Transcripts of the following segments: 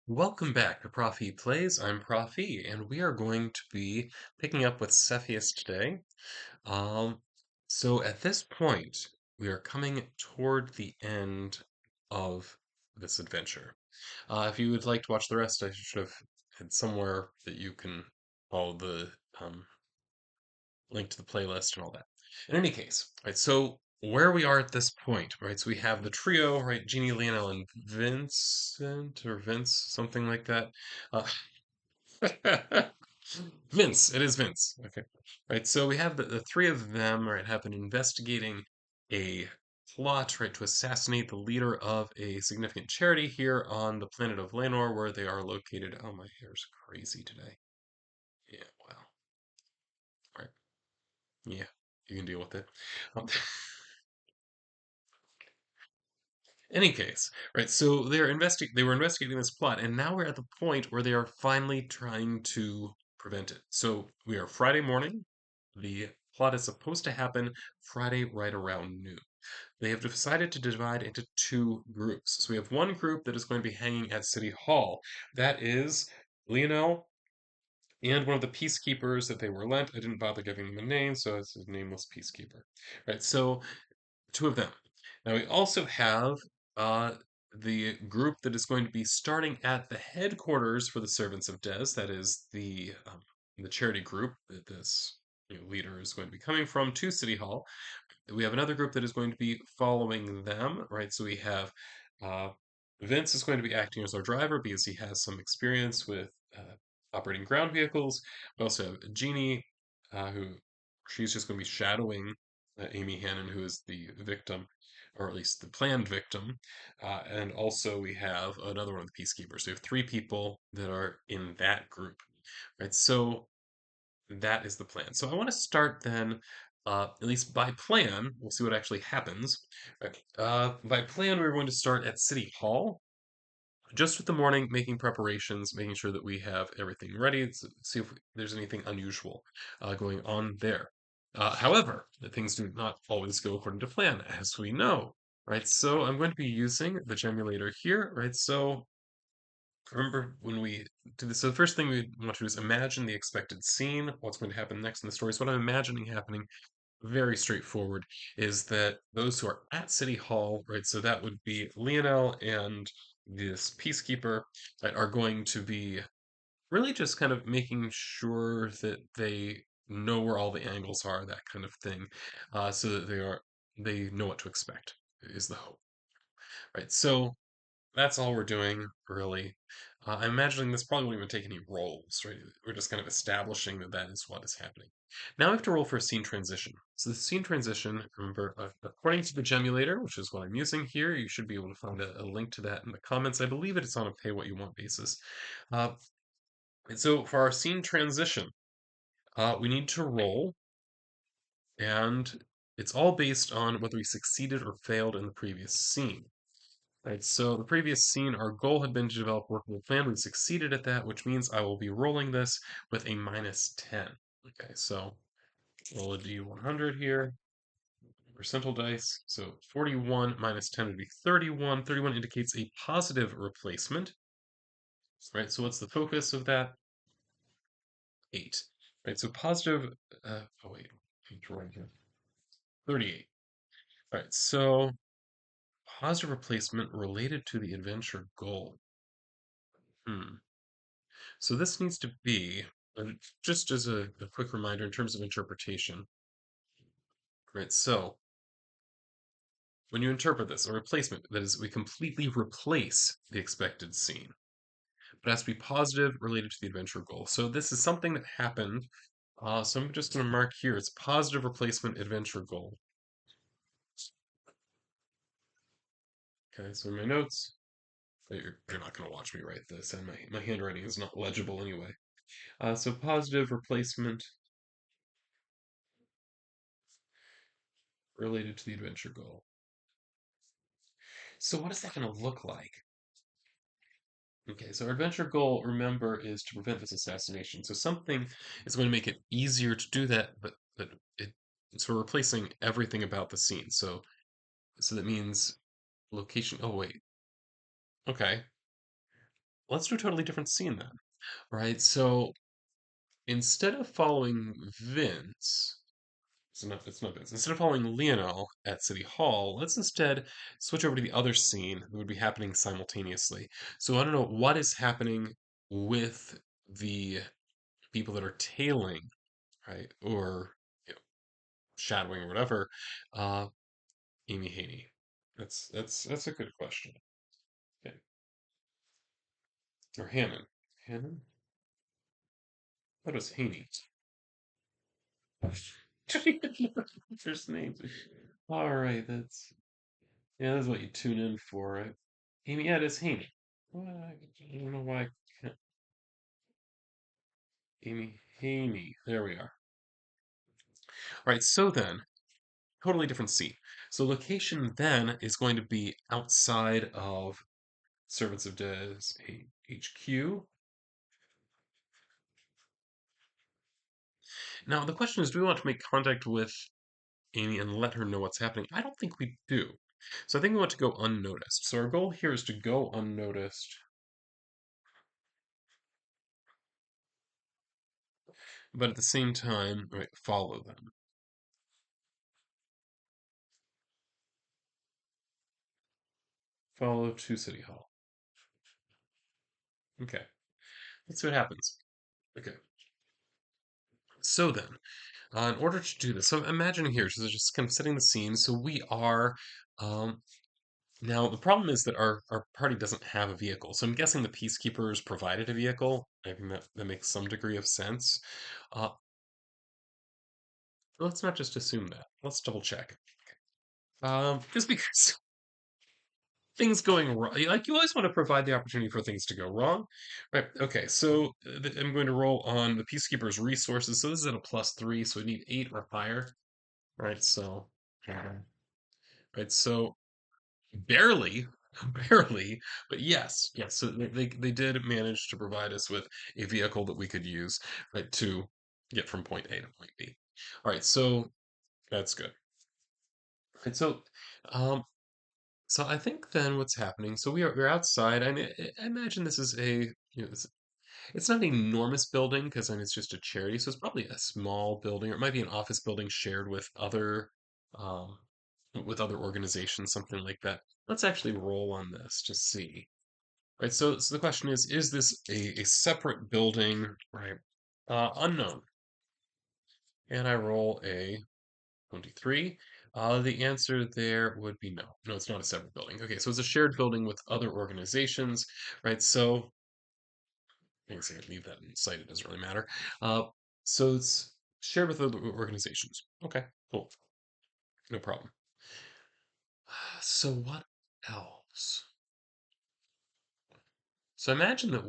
Welcome back to Prof E Plays. I'm Prof E, and we are going to be picking up with Cepheus today. Um, so at this point, we are coming toward the end of this adventure. If you would like to watch the rest, I should have had somewhere that you can follow the link to the playlist and all that. In any case, right, so where we are at this point, right, so we have the trio, right, Jeannie, Lionel, and Vincent, or Vince, something like that. Uh, Vince, it is Vince. Okay. Right, so we have the three of them, right, have been investigating a plot, right, to assassinate the leader of a significant charity here on the planet of Lanor, where they are located. Oh, my hair's crazy today. Yeah, wow. All right. Yeah, you can deal with it. Um, any case, right, so they were investigating this plot, and now we're at the point where they are finally trying to prevent it. So we are Friday morning. The plot is supposed to happen Friday right around noon. They have decided to divide into two groups. So we have one group that is going to be hanging at City Hall. That is Lionel and one of the peacekeepers that they were lent. I didn't bother giving them a name, so it's a nameless peacekeeper. Right, so two of them. Now we also have uh, the group that is going to be starting at the headquarters for the Servants of Des. That is the charity group that this leader is going to be coming from to City Hall. We have another group that is going to be following them, right? So we have uh, Vince is going to be acting as our driver because he has some experience with operating ground vehicles. We also have Jeannie, who she's just going to be shadowing Amy Hannon, who is the victim, or at least the planned victim. And also we have another one of the peacekeepers. So we have three people that are in that group, right? So that is the plan. So I want to start then, at least by plan. We'll see what actually happens. Right. By plan, we're going to start at City Hall, just with the morning, making preparations, making sure that we have everything ready. See if there's anything unusual going on there. However, the things do not always go according to plan, as we know. Right. So I'm going to be using the gemulator here. Right. So remember when we do this, so the first thing we want to do is imagine the expected scene, what's going to happen next in the story. So what I'm imagining happening, very straightforward, is that those who are at City Hall, right, so that would be Lionel and this peacekeeper, right, are going to be really just kind of making sure that they know where all the angles are, that kind of thing, so that they know what to expect, is the hope. Right, so that's all we're doing, really. I'm imagining this probably won't even take any rolls, right? We're just kind of establishing that that is what is happening. Now we have to roll for a scene transition. So the scene transition, remember, according to the gemulator, which is what I'm using here, you should be able to find a link to that in the comments. I believe it's on a pay what you want basis. Uh, and so for our scene transition, we need to roll, and it's all based on whether we succeeded or failed in the previous scene. Right, so the previous scene, our goal had been to develop a workable plan. We've succeeded at that, which means I will be rolling this with a -10. Okay, so roll a d100 here, percentile dice. So 41 minus 10 would be 31. 31 indicates a positive replacement. Right, so what's the focus of that? 8. Right, so positive, oh wait, I'm drawing here. 38. All right, so positive replacement related to the adventure goal. Hmm. So this needs to be, just as a quick reminder in terms of interpretation, right? So when you interpret this, a replacement, that is, we completely replace the expected scene, but it has to be positive related to the adventure goal. So this is something that happened. So I'm just going to mark here, it's positive replacement adventure goal. Okay, so in my notes, you're not going to watch me write this, and my handwriting is not legible anyway. So positive replacement related to the adventure goal. So what is that going to look like? Okay, so our adventure goal, remember, is to prevent this assassination. So something is going to make it easier to do that, but it's for replacing everything about the scene. So that means location. Oh wait, okay. let's do a totally different scene then, right? So instead of following Vince, it's not Vince. Instead of following Lionel at City Hall, let's instead switch over to the other scene that would be happening simultaneously. So I don't know what is happening with the people that are tailing, right, or you know, shadowing or whatever, uh, Amy Haney. That's a good question. Okay. Or Hannon. Hannon? What was Haney? Don't even know the first name. All right, that's what you tune in for, right? Amy, yeah, it is Haney. Well, I don't know why I can't. Amy Haney. There we are. All right, so then, totally different scene. So location then is going to be outside of Servants of Des HQ. Now the question is, do we want to make contact with Amy and let her know what's happening? I don't think we do. So I think we want to go unnoticed. So our goal here is to go unnoticed, but at the same time, right, follow them. Follow to City Hall. Okay, let's see what happens. Okay, so then, in order to do this, so imagine here, so just kind of setting the scene. So we are, um, now the problem is that our party doesn't have a vehicle. So I'm guessing the peacekeepers provided a vehicle. I think that makes some degree of sense. Uh, let's not just assume that. Let's double check. Just because things going wrong, like you always want to provide the opportunity for things to go wrong, right? Okay, so I'm going to roll on the peacekeepers resources. So this is at a +3, so we need 8 or higher, right? So, right, so barely, barely, but yes. So they did manage to provide us with a vehicle that we could use, right, to get from point A to point B. All right, so that's good. Right, um, so I think then what's happening? So we're outside. I mean, I imagine this is it's not an enormous building because I mean it's just a charity, so it's probably a small building, or it might be an office building shared um, with other organizations, something like that. Let's actually roll on this to see. Right, so the question is this a separate building, right? Unknown. And I roll a 23. The answer there would be no. No, it's not a separate building. Okay, so it's a shared building with other organizations, right? So I guess I could leave that in sight, it doesn't really matter. Uh, so it's shared with other organizations. Okay, cool. No problem. So what else? So imagine that,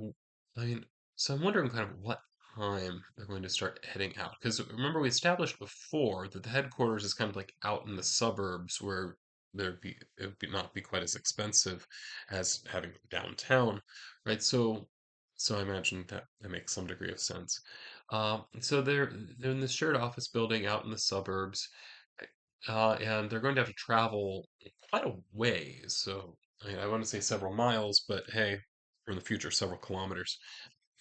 I mean, so I'm wondering kind of what time they're going to start heading out. Because remember, we established before that the headquarters is kind of like out in the suburbs where it would not be quite as expensive as having downtown, right? So I imagine that makes some degree of sense. So they're in this shared office building out in the suburbs, and they're going to have to travel quite a ways. So I mean, I want to say several miles, but hey, or in the future, several kilometers.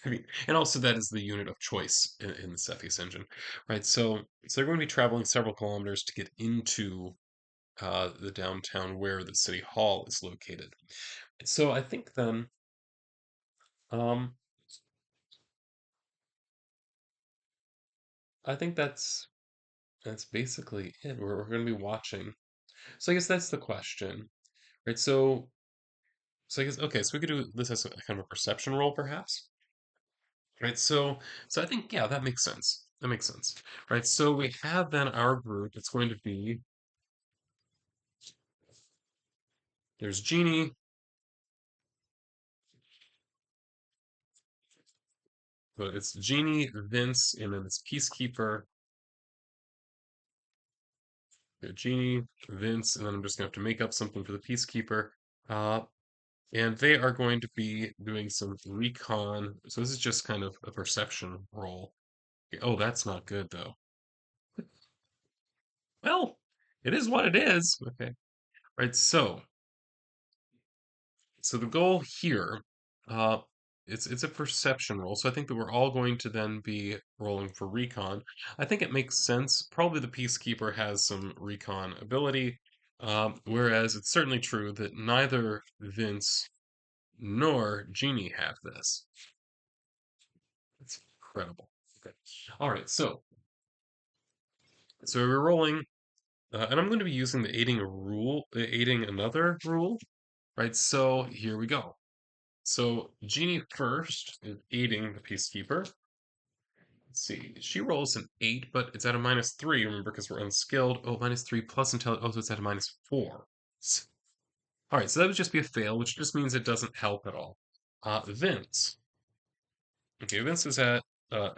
I mean, and also that is the unit of choice in the Cepheus engine, right? So they're going to be traveling several kilometers to get into the downtown where the city hall is located. So I think then, um, I think that's basically it. We're going to be watching. So I guess that's the question, right? So I guess okay. So we could do this as a kind of a perception roll, perhaps. Right, so I think yeah, that makes sense. That makes sense. Right, so we have then our group. It's going to be there's Jeannie, but it's Jeannie, Vince, and then it's Peacekeeper. Jeannie, Vince, and then I'm just gonna have to make up something for the Peacekeeper. Uh, and they are going to be doing some recon. So this is just kind of a perception roll. Oh, that's not good though. Well, it is what it is. Okay. Right, so the goal here. it's a perception roll, so I think that we're all going to then be rolling for recon. I think it makes sense. Probably the Peacekeeper has some recon ability, whereas it's certainly true that neither Vince nor Genie have this. It's incredible. Okay. All right, so we're rolling, and I'm going to be using the aiding another rule, right? So here we go. So Genie first is aiding the Peacekeeper. Let's see. She rolls an 8, but it's at a -3, remember, because we're unskilled. Oh, -3 plus intelligence. Oh, so it's at a -4. All right, so that would just be a fail, which just means it doesn't help at all. Vince. Okay, Vince is at uh,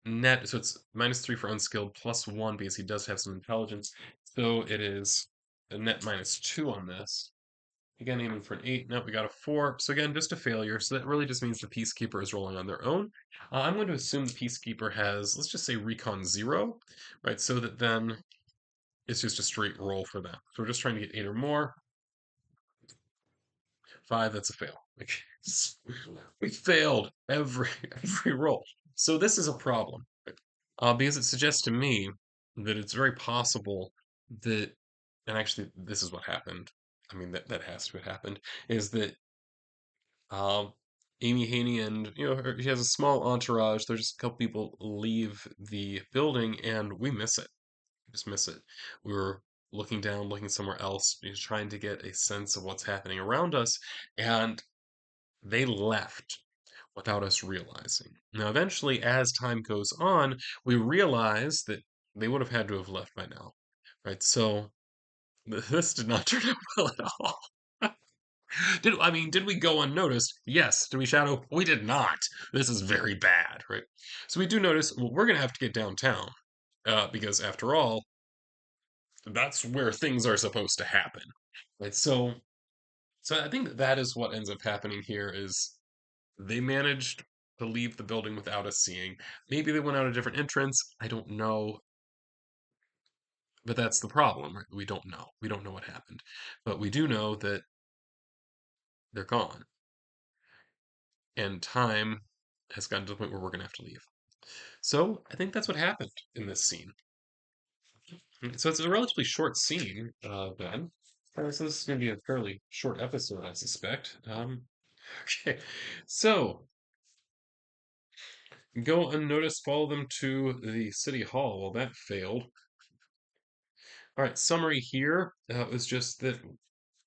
net, so it's -3 for unskilled, +1 because he does have some intelligence. So it is a net -2 on this. Again, aiming for an 8. Nope, we got a 4. So again, just a failure. So that really just means the Peacekeeper is rolling on their own. I'm going to assume the Peacekeeper has, let's just say Recon 0, right? So that then it's just a straight roll for them. So we're just trying to get 8 or more. 5, that's a fail. Like, we failed every roll. So this is a problem, because it suggests to me that it's very possible that, and actually this is what happened. I mean that has to have happened. Is that Um, Amy Haney and she has a small entourage. There's just a couple people leave the building, and we miss it. Just miss it. We were looking down, looking somewhere else, just trying to get a sense of what's happening around us, and they left without us realizing. Now, eventually, as time goes on, we realize that they would have had to have left by now, right? So this did not turn out well at all. Did we go unnoticed? Yes. Did we shadow? We did not. This is very bad, right? So we do notice, well, we're gonna have to get downtown, because after all, that's where things are supposed to happen, right? So I think that is what ends up happening here is they managed to leave the building without us seeing. Maybe they went out a different entrance. I don't know, but that's the problem, right? We don't know. We don't know what happened, but we do know that they're gone, and time has gotten to the point where we're gonna have to leave. So I think that's what happened in this scene. So it's a relatively short scene, then. So this is going to be a fairly short episode, I suspect. Okay, so go unnoticed, follow them to the city hall. Well, that failed. All right, summary here was just that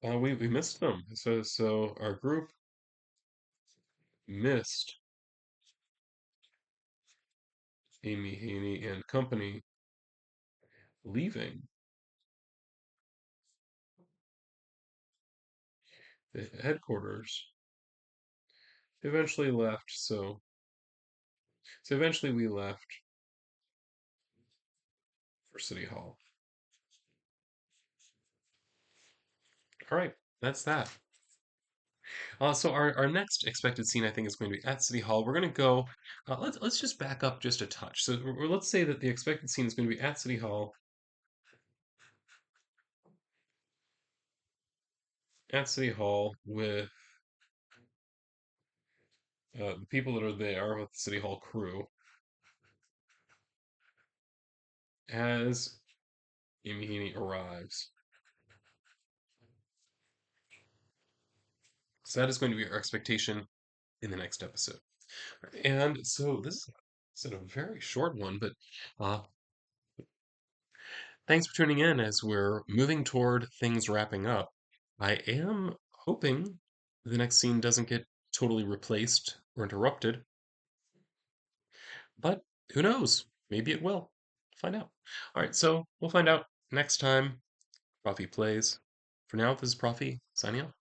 we missed them. So our group missed Amy Haney and company leaving the headquarters. Eventually left. So eventually we left for City Hall. All right, that's that. So our next expected scene, I think, is going to be at City Hall. We're going to go. Let's just back up just a touch. So let's say that the expected scene is going to be at City Hall. At City Hall with the people that are there with the City Hall crew as Amy Heaney arrives. So that is going to be our expectation in the next episode. And so this is a very short one, but uh, thanks for tuning in as we're moving toward things wrapping up. I am hoping the next scene doesn't get totally replaced or interrupted, but who knows? Maybe it will. Find out. All right, so we'll find out next time Prof E plays. For now, this is Prof E signing out.